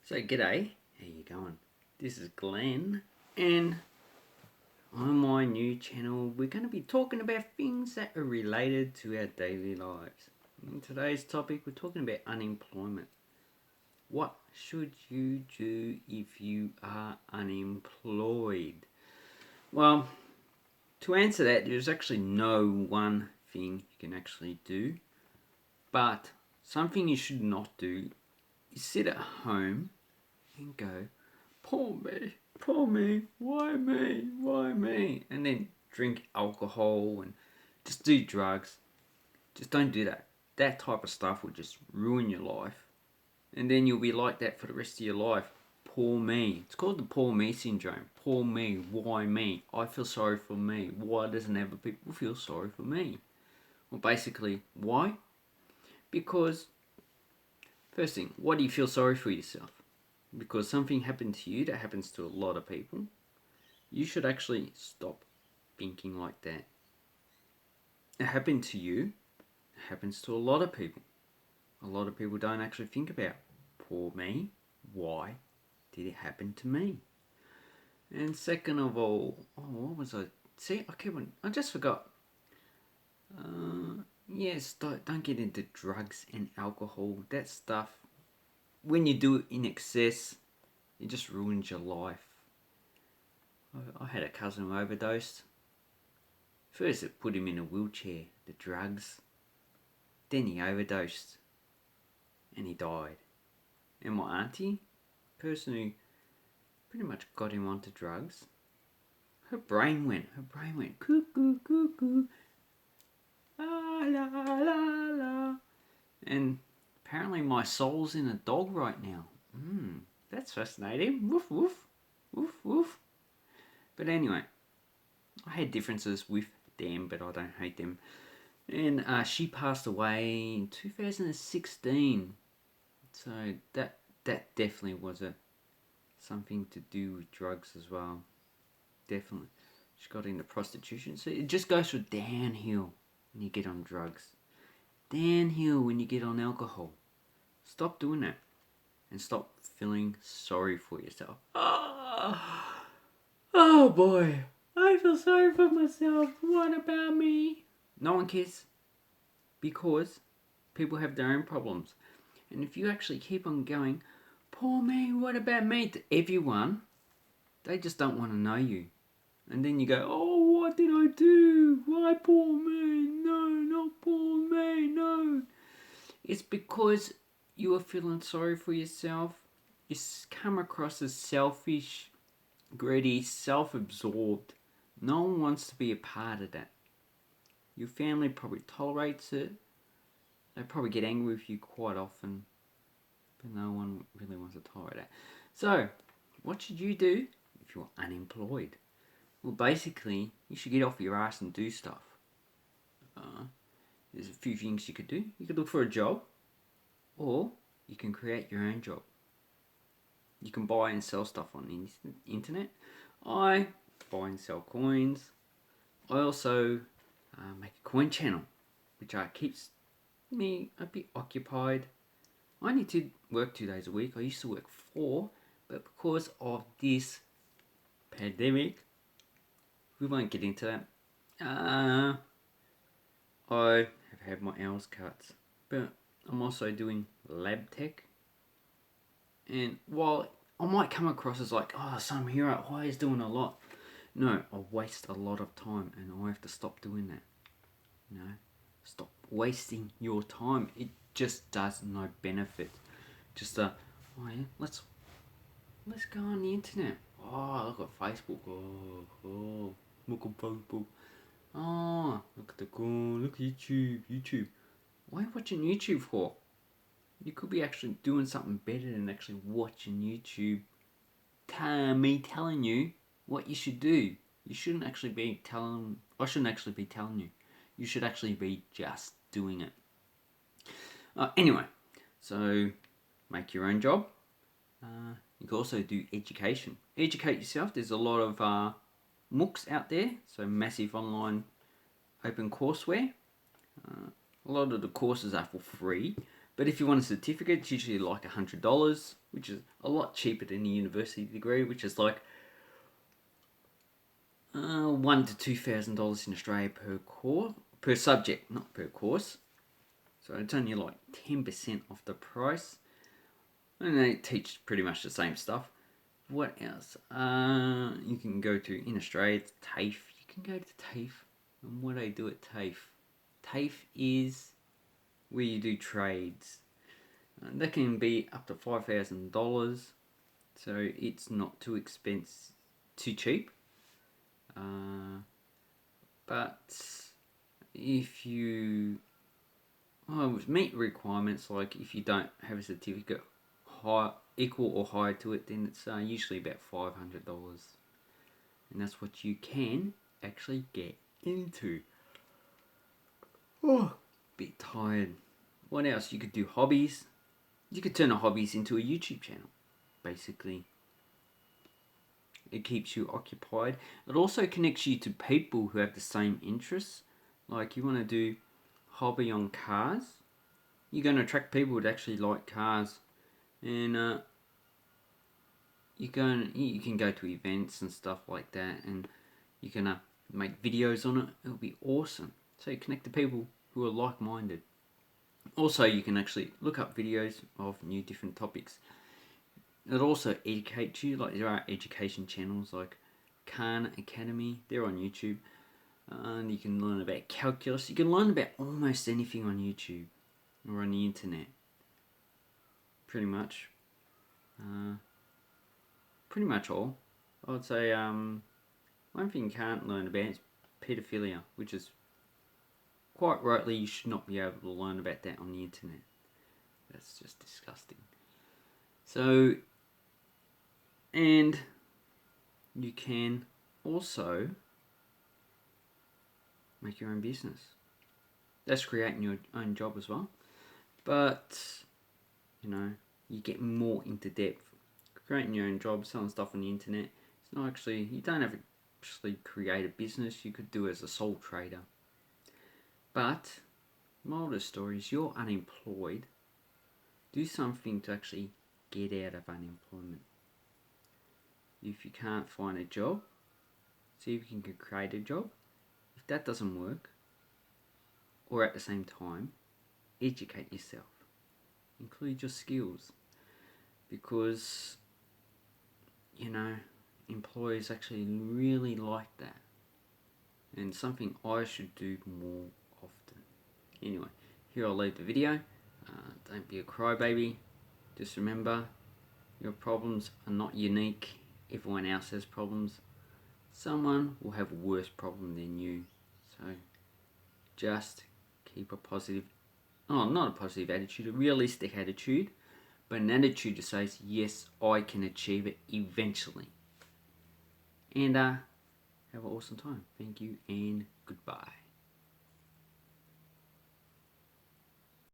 So g'day, how you going? This is Glenn, and on my new channel we're going to be talking about things that are related to our daily lives. In today's topic we're talking about unemployment. What should you do if you are unemployed? Well, to answer that, there's actually no one thing you can actually do, but something you should not do is sit at home and go, poor me, why me? And then drink alcohol and just do drugs. Just don't do that. That type of stuff will just ruin your life. And then you'll be like that for the rest of your life. Poor me. It's called the poor me syndrome. Poor me, why me? I feel sorry for me. Why doesn't other people feel sorry for me? Well, basically, why? Because, first thing, why do you feel sorry for yourself? Because something happened to you that happens to a lot of people. You should actually stop thinking like that. It happened to you. It happens to a lot of people. A lot of people don't actually think about, poor me, why did it happen to me? And second of all, what was I? See, I just forgot. Yes, don't get into drugs and alcohol. That stuff, when you do it in excess, it just ruins your life. I had a cousin who overdosed. First it put him in a wheelchair, the drugs. Then he overdosed. And he died. And my auntie, person who pretty much got him onto drugs, her brain went cuckoo, cuckoo, la la la la. And apparently my soul's in a dog right now. That's fascinating. Woof, woof, woof, woof. But anyway, I had differences with them, but I don't hate them. And she passed away in 2016. So that definitely was something to do with drugs as well. Definitely. She got into prostitution. So it just goes for downhill when you get on drugs. Downhill when you get on alcohol. Stop doing that. And stop feeling sorry for yourself. Oh boy. I feel sorry for myself. What about me? No one cares. Because people have their own problems. And if you actually keep on going, poor me, what about me, to everyone, they just don't want to know you. And then you go, oh, what did I do? Why poor me? No, not poor me, no. It's because you are feeling sorry for yourself. You come across as selfish, greedy, self-absorbed. No one wants to be a part of that. Your family probably tolerates it. They probably get angry with you quite often. But no one really wants to tolerate that. So, what should you do if you're unemployed? Well, basically, you should get off your ass and do stuff. There's a few things you could do. You could look for a job. Or you can create your own job. You can buy and sell stuff on the internet. I buy and sell coins. I also make a coin channel, which keeps me a bit occupied. I need to work 2 days a week. I used to work 4, but because of this pandemic, we won't get into that. I have had my hours cut, but I'm also doing lab tech. And while I might come across as like, oh, some hero, oh, he's doing a lot. No, I waste a lot of time, and I have to stop doing that. Stop wasting your time. It just does no benefit. Just oh yeah, let's go on the internet. Oh, look at Facebook. Oh, look at Facebook. Oh, look at look at YouTube. Why are you watching YouTube for? You could be actually doing something better than actually watching YouTube. Me telling you what you should do. You shouldn't actually be telling. I shouldn't actually be telling you. You should actually be just doing it. Anyway, so make your own job. You can also do education. Educate yourself. There's a lot of MOOCs out there, so massive online open courseware. A lot of the courses are for free, But if you want a certificate, it's usually like $100, which is a lot cheaper than a university degree, which is like $1,000 to $2,000 in Australia per subject, not per course. So it's only like 10% off the price, and they teach pretty much the same stuff. What else? You can go to, in Australia, it's TAFE. You can go to TAFE, and what I do at TAFE. TAFE is where you do trades. That can be up to $5,000, so it's not too expensive, too cheap. But if you meet requirements, like if you don't have a certificate equal or higher to it, then it's usually about $500, and that's what you can actually get into. Oh, bit tired. What else? You could do hobbies. You could turn a hobbies into a YouTube channel, basically. It keeps you occupied. It also connects you to people who have the same interests. Like you want to do hobby on cars, you're going to attract people that actually like cars, and you can go to events and stuff like that, and you can make videos on it. It'll be awesome. So you connect to people who are like-minded. Also, you can actually look up videos of new different topics. It also educates you. Like there are education channels like Khan Academy. They're on YouTube, and you can learn about calculus. You can learn about almost anything on YouTube or on the internet. Pretty much. Pretty much all. I would say one thing you can't learn about is pedophilia, which is quite rightly you should not be able to learn about that on the internet. That's just disgusting. So, and you can also make your own business. That's creating your own job as well. But, you get more into depth. Creating your own job, selling stuff on the internet, it's not actually, you don't have to actually create a business. You could do it as a sole trader. But, moral of the story is you're unemployed. Do something to actually get out of unemployment. If you can't find a job, see if you can create a job. If that doesn't work, or at the same time, educate yourself. Include your skills. Because, employers actually really like that. And something I should do more often. Anyway, here I'll leave the video. Don't be a crybaby. Just remember, your problems are not unique. Everyone else has problems. Someone will have a worse problem than you. So, just keep a positive, not a positive attitude, a realistic attitude, but an attitude that says, yes, I can achieve it eventually. And have an awesome time. Thank you and goodbye.